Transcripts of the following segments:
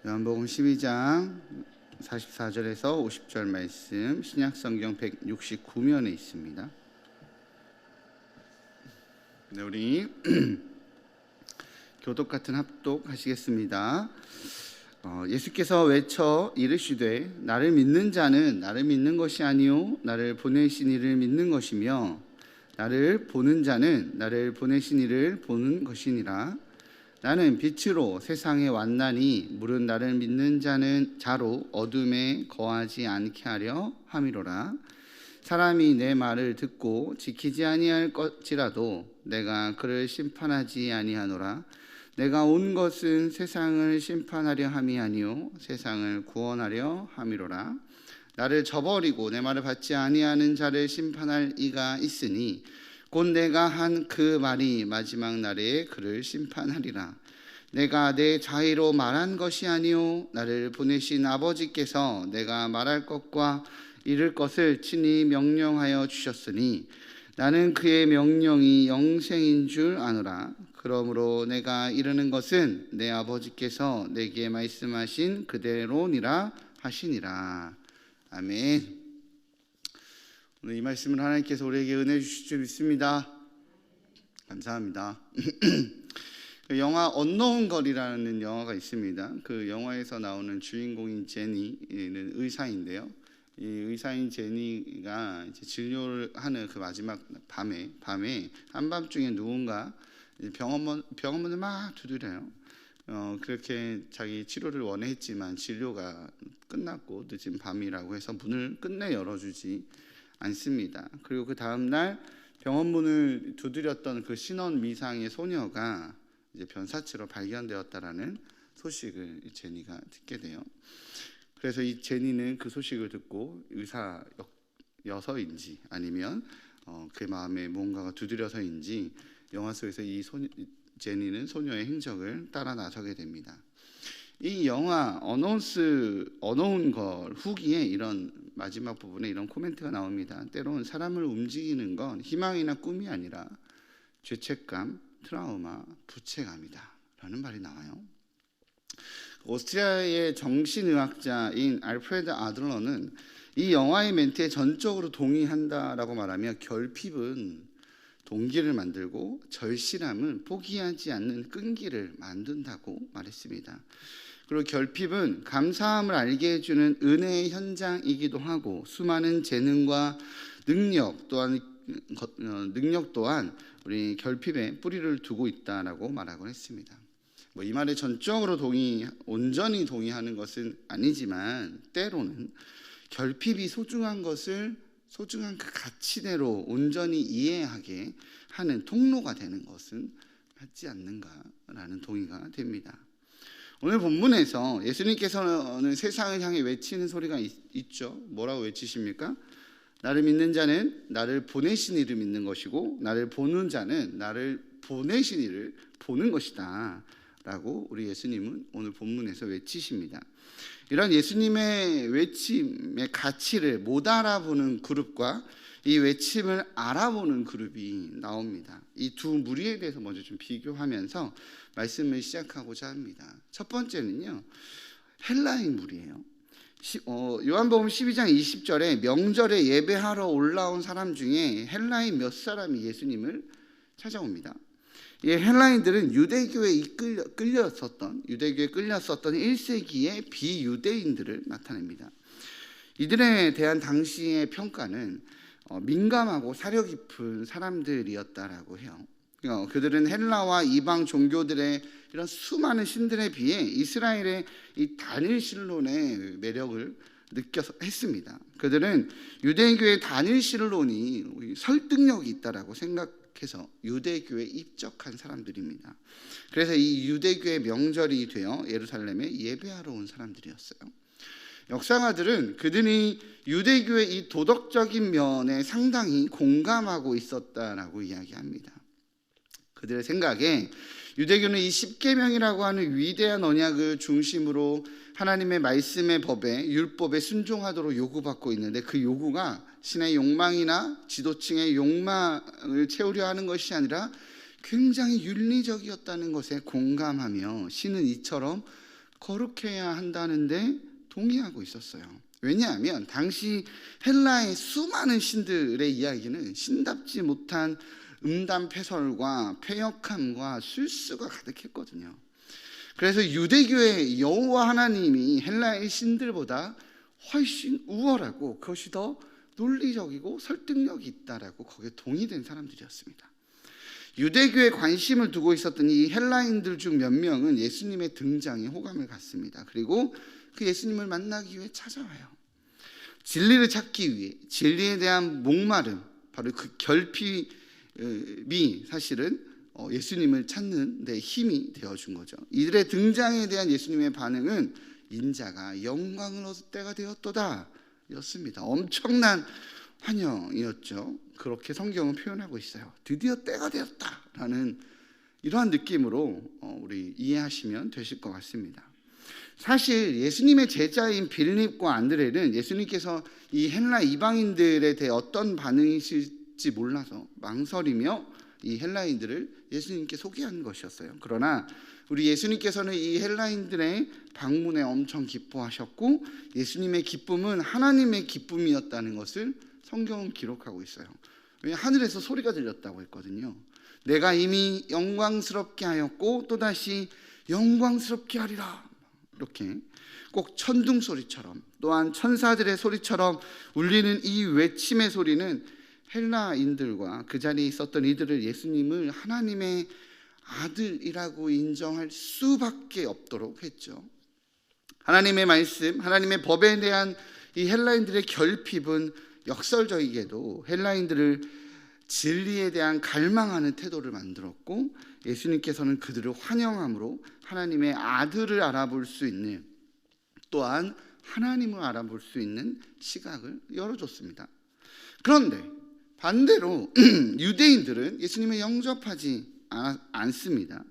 요한복음 12장 44절에서 50절 말씀, 신약성경 169면에 있습니다. 네, 우리 교독 같은 합독 하시겠습니다. 예수께서 외쳐 이르시되 나를 믿는 자는 나를 믿는 것이 아니요 나를 보내신 이를 믿는 것이며 나를 보는 자는 나를 보내신 이를 보는 것이니라. 나는 빛으로 세상에 왔나니 물은 나를 믿는 자로 어둠에 거하지 않게 하려 함이로라. 사람이 내 말을 듣고 지키지 아니할지라도 내가 그를 심판하지 아니하노라. 내가 온 것은 세상을 심판하려 함이 아니요 세상을 구원하려 함이로라. 나를 저버리고 내 말을 받지 아니하는 자를 심판할 이가 있으니 곧 내가 한 그 말이 마지막 날에 그를 심판하리라. 내가 내 자의로 말한 것이 아니요 나를 보내신 아버지께서 내가 말할 것과 이룰 것을 친히 명령하여 주셨으니 나는 그의 명령이 영생인 줄 아노라. 그러므로 내가 이르는 것은 내 아버지께서 내게 말씀하신 그대로니라 하시니라. 아멘. 오늘 이 말씀을 하나님께서 우리에게 은혜 주실 줄 믿습니다. 감사합니다. 영화 언노운 걸이라는 영화가 있습니다. 그 영화에서 나오는 주인공인 제니는 의사인데요. 이 의사인 제니가 이제 진료를 하는 그 마지막 밤에 한밤중에 누군가 병원문을 막 두드려요. 그렇게 자기 치료를 원했지만 진료가 끝났고 늦은 밤이라고 해서 문을 끝내 열어주지 않습니다. 그리고 그 다음날 병원문을 두드렸던 그 신원 미상의 소녀가 이제 변사체로 발견되었다라는 소식을 제니가 듣게 돼요. 그래서 이 제니는 그 소식을 듣고 의사여서인지 아니면 그 마음에 뭔가가 두드려서인지 영화 속에서 제니는 소녀의 행적을 따라 나서게 됩니다. 이 영화 어노운 걸 후기에 이런 마지막 부분에 이런 코멘트가 나옵니다. 때론 사람을 움직이는 건 희망이나 꿈이 아니라 죄책감, 트라우마, 부채감이다 라는 말이 나와요. 오스트리아의 정신의학자인 알프레드 아들러는 이 영화의 멘트에 전적으로 동의한다라고 말하며 결핍은 동기를 만들고 절실함은 포기하지 않는 끈기를 만든다고 말했습니다. 그리고 결핍은 감사함을 알게 해주는 은혜의 현장이기도 하고 수많은 재능과 능력 또한 우리 결핍에 뿌리를 두고 있다라고 말하곤 했습니다. 이 말에 온전히 동의하는 것은 아니지만 때로는 결핍이 소중한 것을 소중한 그 가치대로 온전히 이해하게 하는 통로가 되는 것은 맞지 않는가라는 동의가 됩니다. 오늘 본문에서 예수님께서는 세상을 향해 외치는 소리가 있죠. 뭐라고 외치십니까? 나를 믿는 자는 나를 보내신 이를 믿는 것이고 나를 보는 자는 나를 보내신 이를 보는 것이다 라고 우리 예수님은 오늘 본문에서 외치십니다. 이런 예수님의 외침의 가치를 못 알아보는 그룹과 이 외침을 알아보는 그룹이 나옵니다. 이 두 무리에 대해서 먼저 좀 비교하면서 말씀을 시작하고자 합니다. 첫 번째는요, 헬라인 무리예요. 요한복음 12장 20절에 명절에 예배하러 올라온 사람 중에 헬라인 몇 사람이 예수님을 찾아옵니다. 이 헬라인들은 유대교에 끌렸었던 1세기의 비유대인들을 나타냅니다. 이들에 대한 당시의 평가는 민감하고 사려 깊은 사람들이었다라고 해요. 그들은 헬라와 이방 종교들의 이런 수많은 신들에 비해 이스라엘의 이 단일 신론의 매력을 했습니다. 그들은 유대교의 단일 신론이 설득력이 있다라고 생각해서 유대교에 입적한 사람들입니다. 그래서 이 유대교의 명절이 되어 예루살렘에 예배하러 온 사람들이었어요. 역사가들은 그들이 유대교의 이 도덕적인 면에 상당히 공감하고 있었다라고 이야기합니다. 그들의 생각에 유대교는 이 십계명이라고 하는 위대한 언약을 중심으로 하나님의 말씀의 법에 율법에 순종하도록 요구받고 있는데 그 요구가 신의 욕망이나 지도층의 욕망을 채우려 하는 것이 아니라 굉장히 윤리적이었다는 것에 공감하며 신은 이처럼 거룩해야 한다는데 동의하고 있었어요. 왜냐하면 당시 헬라의 수많은 신들의 이야기는 신답지 못한 음담패설과 패역함과 술수가 가득했거든요. 그래서 유대교의 여호와 하나님이 헬라의 신들보다 훨씬 우월하고 그것이 더 논리적이고 설득력이 있다라고 거기에 동의된 사람들이었습니다. 유대교에 관심을 두고 있었던 이 헬라인들 중 몇 명은 예수님의 등장에 호감을 갖습니다. 그리고 그 예수님을 만나기 위해 찾아와요. 진리를 찾기 위해, 진리에 대한 목마름, 바로 그 결핍이 사실은 예수님을 찾는 데 힘이 되어준 거죠. 이들의 등장에 대한 예수님의 반응은 인자가 영광을 얻을 때가 되었도다 였습니다. 엄청난 환영이었죠. 그렇게 성경은 표현하고 있어요. 드디어 때가 되었다라는 이러한 느낌으로 우리 이해하시면 되실 것 같습니다. 사실 예수님의 제자인 빌립과 안드레는 예수님께서 이 헬라 이방인들에 대해 어떤 반응이실지 몰라서 망설이며 이 헬라인들을 예수님께 소개한 것이었어요. 그러나 우리 예수님께서는 이 헬라인들의 방문에 엄청 기뻐하셨고 예수님의 기쁨은 하나님의 기쁨이었다는 것을 성경은 기록하고 있어요. 왜냐하면 하늘에서 소리가 들렸다고 했거든요. 내가 이미 영광스럽게 하였고 또다시 영광스럽게 하리라. 이렇게 꼭 천둥 소리처럼 또한 천사들의 소리처럼 울리는 이 외침의 소리는 헬라인들과 그 자리에 있었던 이들을 예수님을 하나님의 아들이라고 인정할 수밖에 없도록 했죠. 하나님의 말씀, 하나님의 법에 대한 이 헬라인들의 결핍은 역설적이게도 헬라인들을 진리에 대한 갈망하는 태도를 만들었고 예수님께서는 그들을 환영함으로 하나님의 아들을 알아볼 수 있는 또한 하나님을 알아볼 수 있는 시각을 열어줬습니다. 그런데 반대로 유대인들은 예수님을 영접하지 않습니다.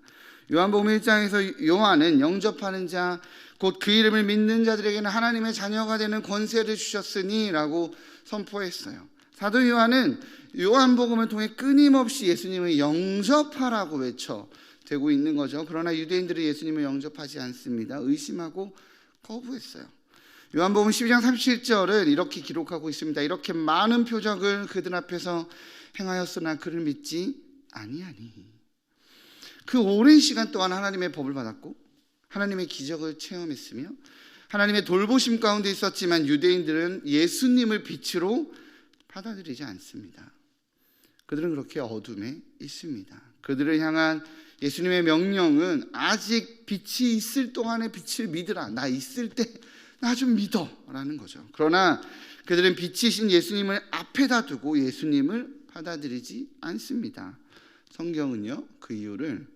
요한복음 1장에서 요한은 영접하는 자 곧 그 이름을 믿는 자들에게는 하나님의 자녀가 되는 권세를 주셨으니 라고 선포했어요. 사도 요한은 요한복음을 통해 끊임없이 예수님을 영접하라고 외쳐대고 있는 거죠. 그러나 유대인들은 예수님을 영접하지 않습니다. 의심하고 거부했어요. 요한복음 12장 37절은 이렇게 기록하고 있습니다. 이렇게 많은 표적을 그들 앞에서 행하였으나 그를 믿지 아니하니. 그 오랜 시간 동안 하나님의 법을 받았고 하나님의 기적을 체험했으며 하나님의 돌보심 가운데 있었지만 유대인들은 예수님을 빛으로 받아들이지 않습니다. 그들은 그렇게 어둠에 있습니다. 그들을 향한 예수님의 명령은 아직 빛이 있을 동안에 빛을 믿으라. 나 있을 때 나 좀 믿어 라는 거죠. 그러나 그들은 빛이신 예수님을 앞에다 두고 예수님을 받아들이지 않습니다. 성경은요 그 이유를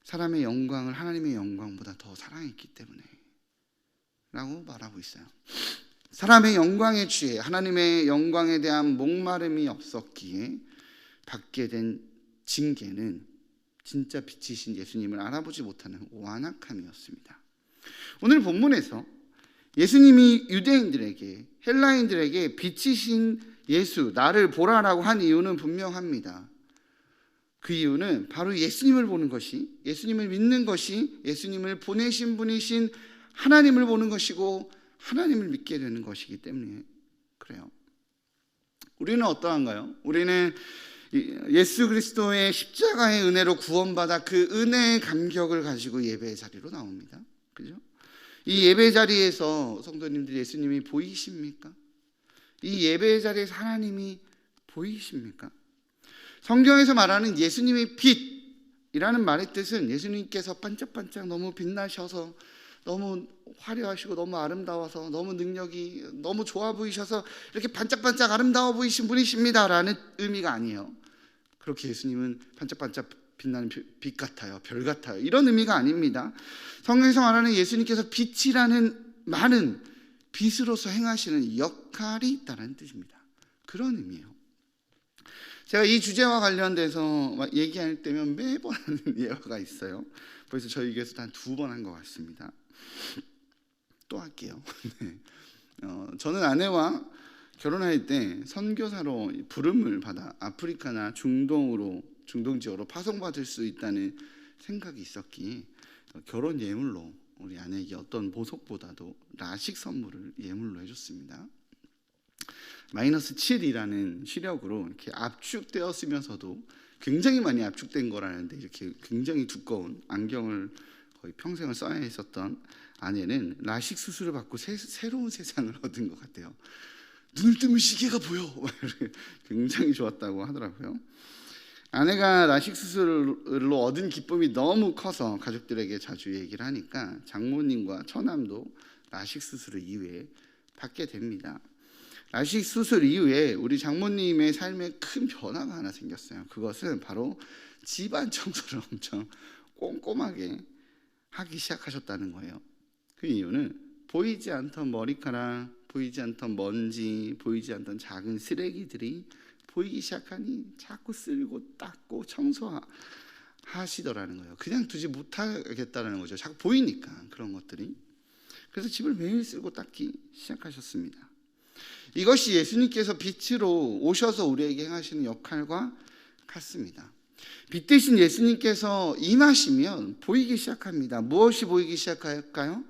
사람의 영광을 하나님의 영광보다 더 사랑했기 때문에 라고 말하고 있어요. 사람의 영광에 취해 하나님의 영광에 대한 목마름이 없었기에 받게 된 징계는 진짜 빛이신 예수님을 알아보지 못하는 완악함이었습니다. 오늘 본문에서 예수님이 유대인들에게 헬라인들에게 빛이신 예수 나를 보라라고 한 이유는 분명합니다. 그 이유는 바로 예수님을 보는 것이 예수님을 믿는 것이 예수님을 보내신 분이신 하나님을 보는 것이고 하나님을 믿게 되는 것이기 때문에 그래요. 우리는 어떠한가요? 우리는 예수 그리스도의 십자가의 은혜로 구원받아 그 은혜의 감격을 가지고 예배의 자리로 나옵니다. 그죠? 이 예배 자리에서 성도님들 예수님이 보이십니까? 이 예배 자리에서 하나님이 보이십니까? 성경에서 말하는 예수님의 빛이라는 말의 뜻은 예수님께서 반짝반짝 너무 빛나셔서 너무 화려하시고 너무 아름다워서 너무 능력이 너무 좋아 보이셔서 이렇게 반짝반짝 아름다워 보이신 분이십니다 라는 의미가 아니에요. 그렇게 예수님은 반짝반짝 빛나는 빛 같아요, 별 같아요, 이런 의미가 아닙니다. 성경에서 말하는 예수님께서 빛이라는 말은 빛으로서 행하시는 역할이 있다는 뜻입니다. 그런 의미예요. 제가 이 주제와 관련돼서 얘기할 때면 매번 하는 예화가 있어요. 벌써 저희 교회에서 한 2번 한 것 같습니다. 또 할게요. 네. 저는 아내와 결혼할 때 선교사로 부름을 받아 아프리카나 중동 지역으로 파송받을 수 있다는 생각이 있었기에 결혼 예물로 우리 아내에게 어떤 보석보다도 라식 선물을 예물로 해줬습니다. -7이라는 시력으로 이렇게 압축되었으면서도 굉장히 많이 압축된 거라는데, 이렇게 굉장히 두꺼운 안경을 거의 평생을 써야 했었던 아내는 라식 수술을 받고 새로운 세상을 얻은 것 같아요. 눈을 뜨면 시계가 보여. 굉장히 좋았다고 하더라고요. 아내가 라식 수술로 얻은 기쁨이 너무 커서 가족들에게 자주 얘기를 하니까 장모님과 처남도 라식 수술 이후에 받게 됩니다. 라식 수술 이후에 우리 장모님의 삶에 큰 변화가 하나 생겼어요. 그것은 바로 집안 청소를 엄청 꼼꼼하게 하기 시작하셨다는 거예요. 그 이유는 보이지 않던 머리카락, 보이지 않던 먼지, 보이지 않던 작은 쓰레기들이 보이기 시작하니 자꾸 쓸고 닦고 청소하시더라는 거예요. 그냥 두지 못하겠다는 거죠. 자꾸 보이니까 그런 것들이. 그래서 집을 매일 쓸고 닦기 시작하셨습니다. 이것이 예수님께서 빛으로 오셔서 우리에게 행하시는 역할과 같습니다. 빛 대신 예수님께서 임하시면 보이기 시작합니다. 무엇이 보이기 시작할까요?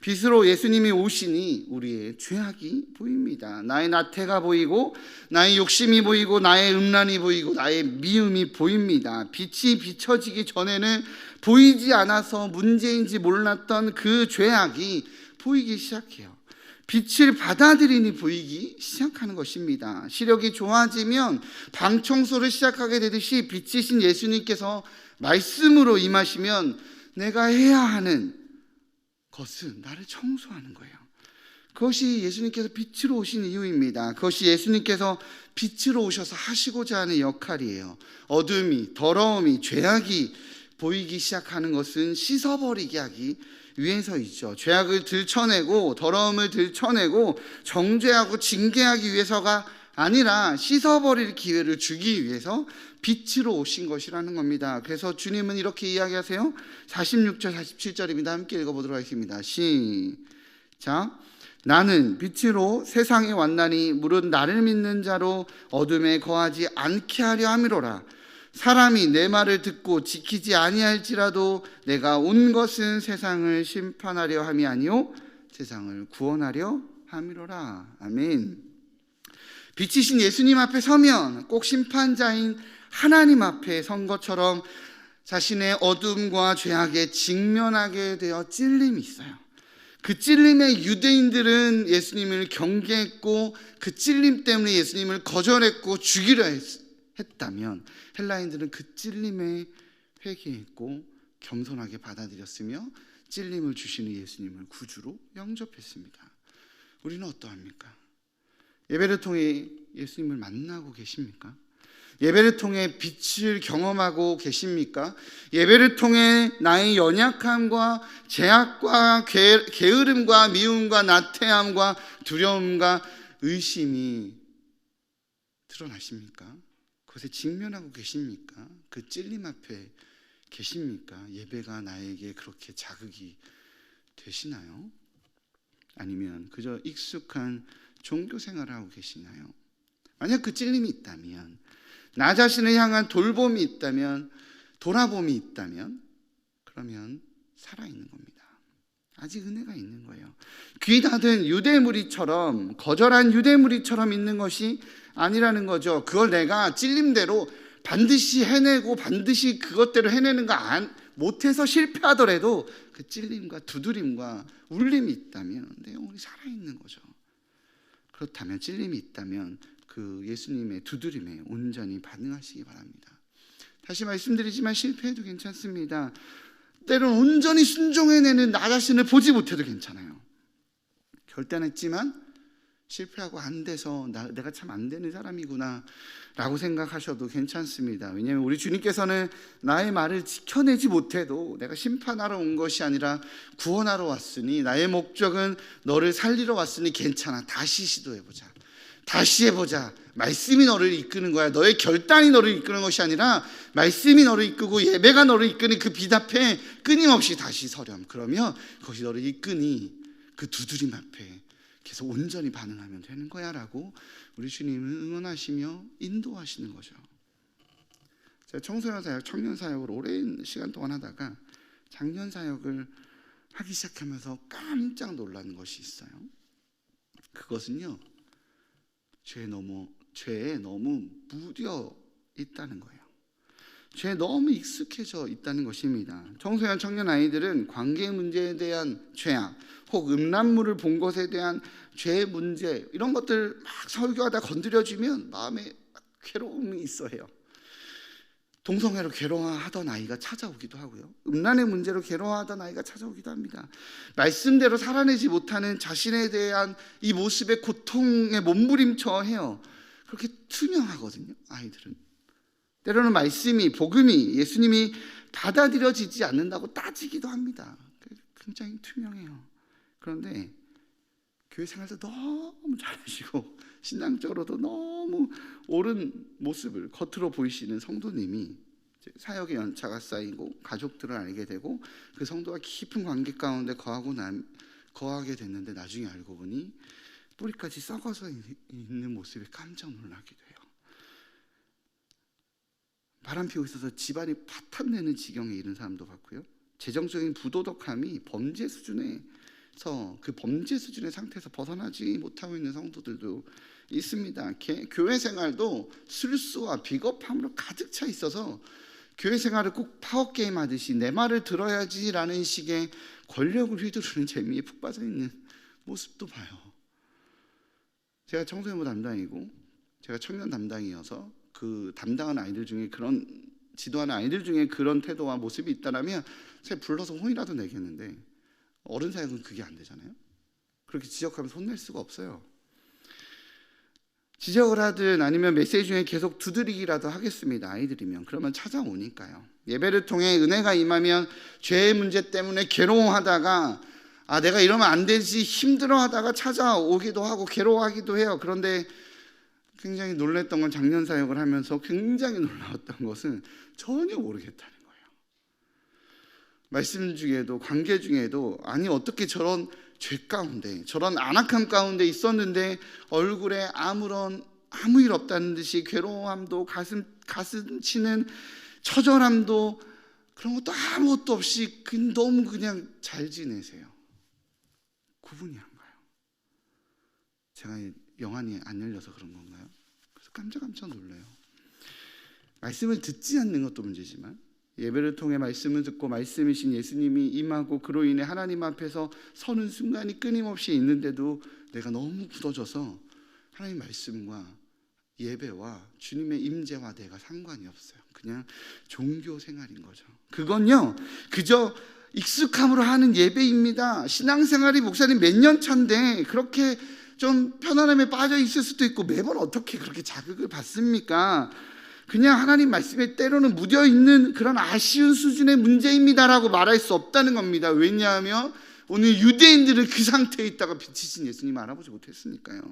빛으로 예수님이 오시니 우리의 죄악이 보입니다. 나의 나태가 보이고, 나의 욕심이 보이고, 나의 음란이 보이고, 나의 미움이 보입니다. 빛이 비춰지기 전에는 보이지 않아서 문제인지 몰랐던 그 죄악이 보이기 시작해요. 빛을 받아들이니 보이기 시작하는 것입니다. 시력이 좋아지면 방 청소를 시작하게 되듯이 빛이신 예수님께서 말씀으로 임하시면 내가 해야 하는 것은 나를 청소하는 거예요. 그것이 예수님께서 빛으로 오신 이유입니다. 그것이 예수님께서 빛으로 오셔서 하시고자 하는 역할이에요. 어둠이, 더러움이, 죄악이 보이기 시작하는 것은 씻어버리게 하기 위해서이죠. 죄악을 들춰내고 더러움을 들춰내고 정죄하고 징계하기 위해서가 아니라 씻어버릴 기회를 주기 위해서 빛으로 오신 것이라는 겁니다. 그래서 주님은 이렇게 이야기하세요. 46절 47절입니다. 함께 읽어보도록 하겠습니다. 시작. 나는 빛으로 세상에 왔나니 무릇 나를 믿는 자로 어둠에 거하지 않게 하려 함이로라. 사람이 내 말을 듣고 지키지 아니할지라도 내가 온 것은 세상을 심판하려 함이 아니요 세상을 구원하려 함이로라. 아멘. 빛이신 예수님 앞에 서면 꼭 심판자인 하나님 앞에 선 것처럼 자신의 어둠과 죄악에 직면하게 되어 찔림이 있어요. 그 찔림에 유대인들은 예수님을 경계했고 그 찔림 때문에 예수님을 거절했고 죽이려 했다면 헬라인들은 그 찔림에 회개했고 겸손하게 받아들였으며 찔림을 주시는 예수님을 구주로 영접했습니다. 우리는 어떠합니까? 예배를 통해 예수님을 만나고 계십니까? 예배를 통해 빛을 경험하고 계십니까? 예배를 통해 나의 연약함과 죄악과 게으름과 미움과 나태함과 두려움과 의심이 드러나십니까? 그것에 직면하고 계십니까? 그 찔림 앞에 계십니까? 예배가 나에게 그렇게 자극이 되시나요? 아니면 그저 익숙한 종교 생활을 하고 계시나요? 만약 그 찔림이 있다면, 나 자신을 향한 돌봄이 있다면, 돌아봄이 있다면, 그러면 살아있는 겁니다. 아직 은혜가 있는 거예요. 귀 닫은 유대무리처럼, 거절한 유대무리처럼 있는 것이 아니라는 거죠. 그걸 내가 찔림대로 반드시 해내고 반드시 그것대로 해내는 거 못해서 실패하더라도 그 찔림과 두드림과 울림이 있다면 내 영혼이 살아있는 거죠. 그렇다면, 찔림이 있다면 그 예수님의 두드림에 온전히 반응하시기 바랍니다. 다시 말씀드리지만 실패해도 괜찮습니다. 때로는 온전히 순종해내는 나 자신을 보지 못해도 괜찮아요. 결단했지만 실패하고 안 돼서 내가 참 안 되는 사람이구나 라고 생각하셔도 괜찮습니다. 왜냐하면 우리 주님께서는 나의 말을 지켜내지 못해도 내가 심판하러 온 것이 아니라 구원하러 왔으니, 나의 목적은 너를 살리러 왔으니 괜찮아, 다시 시도해보자, 다시 해보자. 말씀이 너를 이끄는 거야. 너의 결단이 너를 이끄는 것이 아니라 말씀이 너를 이끄고 예배가 너를 이끄니 그 빛 앞에 끊임없이 다시 서렴. 그러면 그것이 너를 이끄니 그 두드림 앞에 계속 온전히 반응하면 되는 거야 라고 우리 주님은 응원하시며 인도하시는 거죠. 제가 청소년 사역, 청년 사역을 오랜 시간 동안 하다가 작년 사역을 하기 시작하면서 깜짝 놀라는 것이 있어요. 그것은요, 죄에 너무 무뎌 있다는 거예요. 죄에 너무 익숙해져 있다는 것입니다. 청소년 청년 아이들은 관계 문제에 대한 죄악, 혹 음란물을 본 것에 대한 죄의 문제, 이런 것들 막 설교하다 건드려지면 마음에 괴로움이 있어요. 동성애로 괴로워하던 아이가 찾아오기도 하고요, 음란의 문제로 괴로워하던 아이가 찾아오기도 합니다. 말씀대로 살아내지 못하는 자신에 대한 이 모습의 고통에 몸부림쳐 해요. 그렇게 투명하거든요, 아이들은. 때로는 말씀이, 복음이, 예수님이 받아들여지지 않는다고 따지기도 합니다. 굉장히 투명해요. 그런데 교회 생활도 너무 잘하시고 신앙적으로도 너무 옳은 모습을 겉으로 보이시는 성도님이 사역의 연차가 쌓이고 가족들을 알게 되고 그 성도와 깊은 관계 가운데 거하게 됐는데, 나중에 알고 보니 뿌리까지 썩어서 있는 모습에 깜짝 놀라기도 해요. 바람피고 있어서 집안이 파탄내는 지경에 이른 사람도 봤고요, 재정적인 부도덕함이 범죄 수준에서 그 범죄 수준의 상태에서 벗어나지 못하고 있는 성도들도 있습니다. 교회 생활도 술수와 비겁함으로 가득 차 있어서 교회 생활을 꼭 파워게임 하듯이 내 말을 들어야지라는 식의 권력을 휘두르는 재미에 푹 빠져 있는 모습도 봐요. 제가 청소년부 담당이고 제가 청년 담당이어서 그 담당하는 아이들 중에 지도하는 아이들 중에 그런 태도와 모습이 있다면 제가 불러서 혼이라도 내겠는데, 어른 사역은 그게 안 되잖아요. 그렇게 지적하면서 혼낼 수가 없어요. 지적을 하든 아니면 메시지 중에 계속 두드리기라도 하겠습니다, 아이들이면. 그러면 찾아오니까요. 예배를 통해 은혜가 임하면 죄의 문제 때문에 괴로워하다가 내가 이러면 안 되지 힘들어하다가 찾아오기도 하고 괴로워하기도 해요. 그런데 굉장히 놀랐던 건, 작년 사역을 하면서 굉장히 놀라웠던 것은 전혀 모르겠다는 거예요. 말씀 중에도 관계 중에도 어떻게 저런 죄 가운데, 저런 안악함 가운데 있었는데 얼굴에 아무 일 없다는 듯이 괴로움도 가슴 치는 처절함도 그런 것도 아무것도 없이 너무 그냥 잘 지내세요. 구분이 안 가요. 제가 영안이 안 열려서 그런 건가요? 그래서 깜짝 놀라요. 말씀을 듣지 않는 것도 문제지만 예배를 통해 말씀을 듣고 말씀이신 예수님이 임하고 그로 인해 하나님 앞에서 서는 순간이 끊임없이 있는데도 내가 너무 굳어져서 하나님 말씀과 예배와 주님의 임재와 내가 상관이 없어요. 그냥 종교 생활인 거죠. 그건요, 그저 익숙함으로 하는 예배입니다. 신앙생활이 목사님 몇 년 차인데 그렇게 좀 편안함에 빠져 있을 수도 있고 매번 어떻게 그렇게 자극을 받습니까? 그냥 하나님 말씀에 때로는 묻어있는 그런 아쉬운 수준의 문제입니다라고 말할 수 없다는 겁니다. 왜냐하면 오늘 유대인들은 그 상태에 있다가 빛이신 예수님 알아보지 못했으니까요.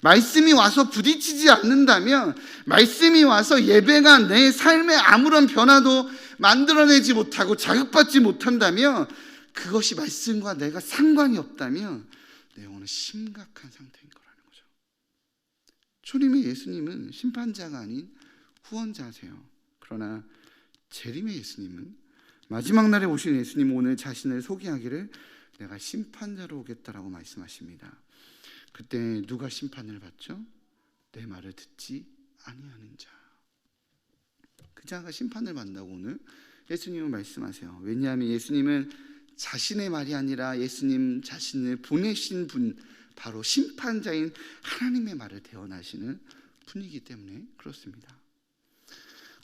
말씀이 와서 부딪히지 않는다면, 말씀이 와서 예배가 내 삶에 아무런 변화도 만들어내지 못하고 자극받지 못한다면, 그것이 말씀과 내가 상관이 없다면 내 영혼은 심각한 상태인 거라는 거죠. 초림의 예수님은 심판자가 아닌 후원자세요. 그러나 재림의 예수님은, 마지막 날에 오신 예수님은 오늘 자신을 소개하기를 내가 심판자로 오겠다라고 말씀하십니다. 그때 누가 심판을 받죠? 내 말을 듣지 아니하는 자. 그 자가 심판을 받는다고 오늘 예수님은 말씀하세요. 왜냐하면 예수님은 자신의 말이 아니라 예수님 자신을 보내신 분, 바로 심판자인 하나님의 말을 대언하시는 분이기 때문에 그렇습니다.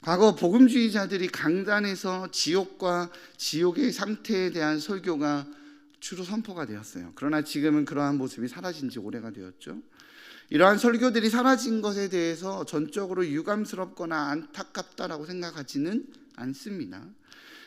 과거 복음주의자들이 강단에서 지옥과 지옥의 상태에 대한 설교가 주로 선포가 되었어요. 그러나 지금은 그러한 모습이 사라진 지 오래가 되었죠. 이러한 설교들이 사라진 것에 대해서 전적으로 유감스럽거나 안타깝다라고 생각하지는 않습니다.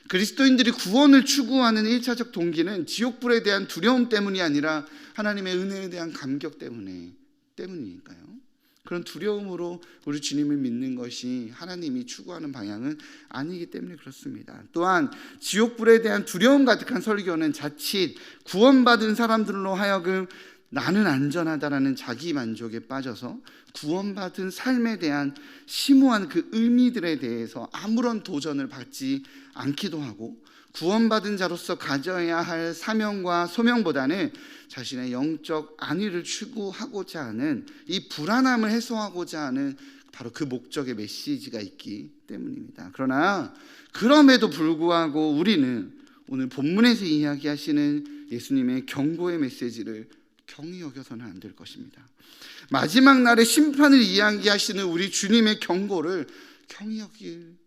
그리스도인들이 구원을 추구하는 1차적 동기는 지옥불에 대한 두려움 때문이 아니라 하나님의 은혜에 대한 감격 때문이니까요. 그런 두려움으로 우리 주님을 믿는 것이 하나님이 추구하는 방향은 아니기 때문에 그렇습니다. 또한 지옥불에 대한 두려움 가득한 설교는 자칫 구원받은 사람들로 하여금 나는 안전하다라는 자기 만족에 빠져서 구원받은 삶에 대한 심오한 그 의미들에 대해서 아무런 도전을 받지 않기도 하고, 구원받은 자로서 가져야 할 사명과 소명보다는 자신의 영적 안위를 추구하고자 하는 이 불안함을 해소하고자 하는 바로 그 목적의 메시지가 있기 때문입니다. 그러나 그럼에도 불구하고 우리는 오늘 본문에서 이야기하시는 예수님의 경고의 메시지를 경히 여겨서는 안 될 것입니다. 마지막 날의 심판을 이야기하시는 우리 주님의 경고를 경히 여기면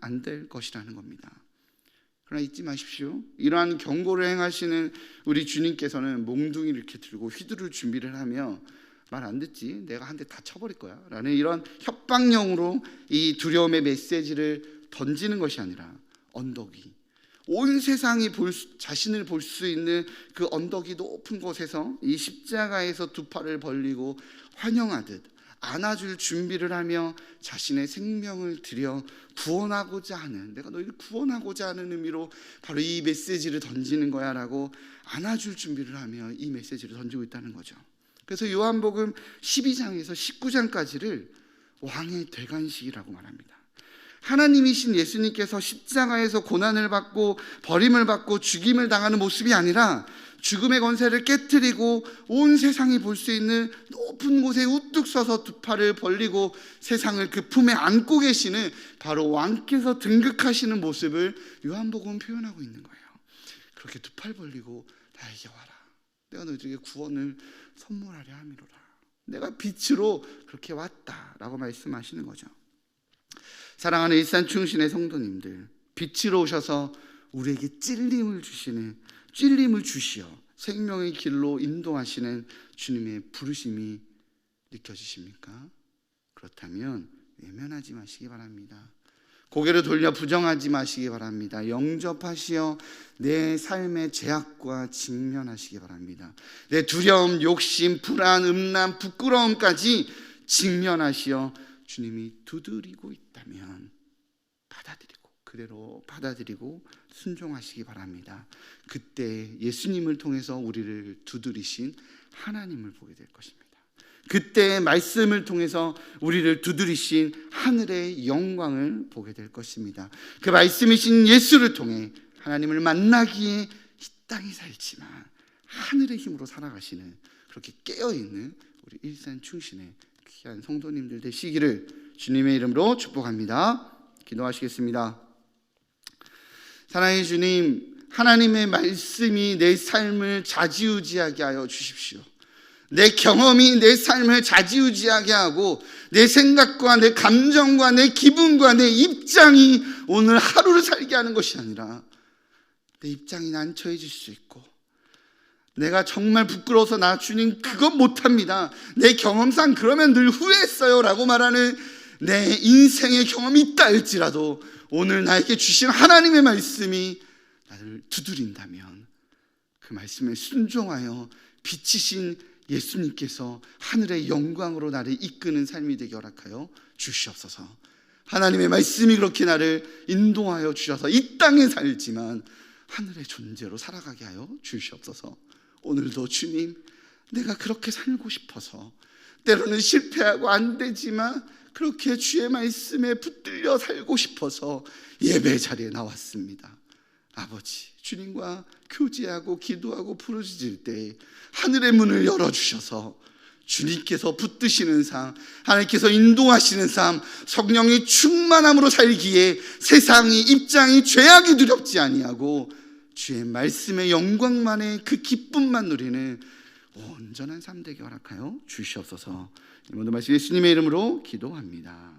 안 될 것이라는 겁니다. 그러나 잊지 마십시오. 이러한 경고를 행하시는 우리 주님께서는 몽둥이를 이렇게 들고 휘두를 준비를 하며 말 안 듣지? 내가 한 대 다 쳐버릴 거야 라는 이런 협박용으로 이 두려움의 메시지를 던지는 것이 아니라 언덕 위, 온 세상이 자신을 볼 수 있는 그 언덕이 높은 곳에서 이 십자가에서 두 팔을 벌리고 환영하듯 안아줄 준비를 하며 자신의 생명을 들여 구원하고자 하는, 내가 너희를 구원하고자 하는 의미로 바로 이 메시지를 던지는 거야 라고 안아줄 준비를 하며 이 메시지를 던지고 있다는 거죠. 그래서 요한복음 12장에서 19장까지를 왕의 대관식이라고 말합니다. 하나님이신 예수님께서 십자가에서 고난을 받고 버림을 받고 죽임을 당하는 모습이 아니라 죽음의 권세를 깨트리고 온 세상이 볼 수 있는 높은 곳에 우뚝 서서 두 팔을 벌리고 세상을 그 품에 안고 계시는 바로 왕께서 등극하시는 모습을 요한복음은 표현하고 있는 거예요. 그렇게 두 팔 벌리고 나에게 와라. 내가 너희에게 구원을 선물하려 함이로라. 내가 빛으로 그렇게 왔다라고 말씀하시는 거죠. 사랑하는 일산충신의 성도님들, 빛으로 오셔서 우리에게 찔림을 주시어 생명의 길로 인도하시는 주님의 부르심이 느껴지십니까? 그렇다면 외면하지 마시기 바랍니다. 고개를 돌려 부정하지 마시기 바랍니다. 영접하시어 내 삶의 죄악과 직면하시기 바랍니다. 내 두려움, 욕심, 불안, 음란, 부끄러움까지 직면하시어 주님이 두드리고 있다면 받아들이고, 그대로 받아들이고 순종하시기 바랍니다. 그때 예수님을 통해서 우리를 두드리신 하나님을 보게 될 것입니다. 그때 말씀을 통해서 우리를 두드리신 하늘의 영광을 보게 될 것입니다. 그 말씀이신 예수를 통해 하나님을 만나기에 이 땅에 살지만 하늘의 힘으로 살아가시는, 그렇게 깨어있는 우리 일산충신의 귀한 성도님들 되시기를 주님의 이름으로 축복합니다. 기도하시겠습니다. 사랑의 주님, 하나님의 말씀이 내 삶을 좌지우지하게 하여 주십시오. 내 경험이 내 삶을 좌지우지하게 하고 내 생각과 내 감정과 내 기분과 내 입장이 오늘 하루를 살게 하는 것이 아니라 내 입장이 난처해질 수 있고, 내가 정말 부끄러워서 나 주님 그건 못합니다, 내 경험상 그러면 늘 후회했어요 라고 말하는 내 인생의 경험이 있다 할지라도 오늘 나에게 주신 하나님의 말씀이 나를 두드린다면 그 말씀에 순종하여 빛이신 예수님께서 하늘의 영광으로 나를 이끄는 삶이 되게 허락하여 주시옵소서. 하나님의 말씀이 그렇게 나를 인도하여 주셔서 이 땅에 살지만 하늘의 존재로 살아가게 하여 주시옵소서. 오늘도 주님, 내가 그렇게 살고 싶어서 때로는 실패하고 안 되지만 그렇게 주의 말씀에 붙들려 살고 싶어서 예배 자리에 나왔습니다. 아버지, 주님과 교제하고 기도하고 부르짖을 때 하늘의 문을 열어주셔서 주님께서 붙드시는 삶, 하나님께서 인도하시는 삶, 성령이 충만함으로 살기에 세상이, 입장이, 죄악이 두렵지 아니하고 주의 말씀의 영광만의 그 기쁨만 누리는 온전한 삶 되게 허락하여 주시옵소서. 모든 말씀 예수님의 이름으로 기도합니다.